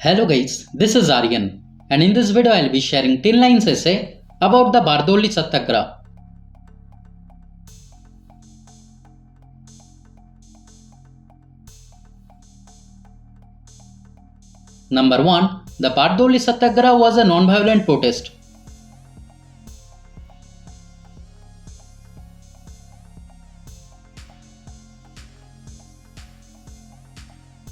Hello guys, this is Aryan, and in this video I will be sharing 10 lines essay about the Bardoli Satyagraha. Number 1. The Bardoli Satyagraha was a non-violent protest.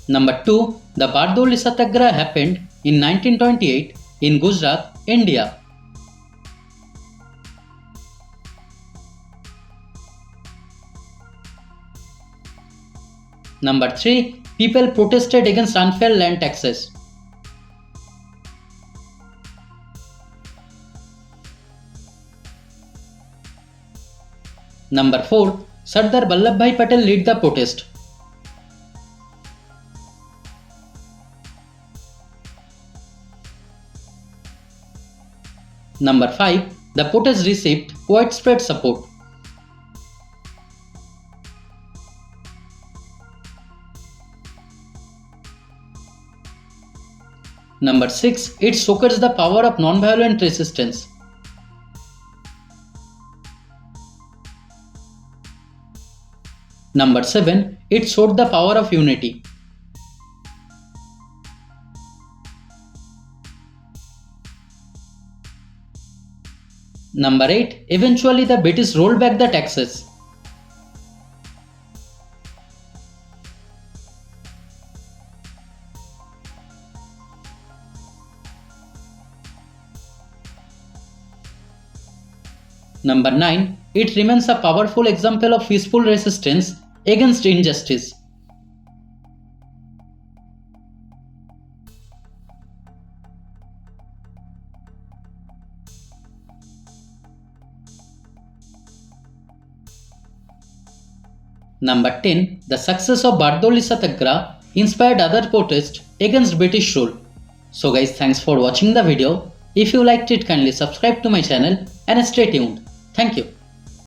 Number 2. The Bardoli Satyagraha happened in 1928 in Gujarat, India. Number 3. People protested against unfair land taxes. Number 4. Sardar Vallabhbhai Patel led the protest. Number 5. The protest received widespread support. Number 6. It showcased the power of non-violent resistance. Number 7. It showed the power of unity. Number 8. Eventually the British rolled back the taxes. Number 9. It remains a powerful example of peaceful resistance against injustice. Number 10. The success of Bardoli Satyagraha inspired other protests against British rule. So guys, thanks for watching the video. If you liked it, kindly subscribe to my channel and stay tuned. Thank you.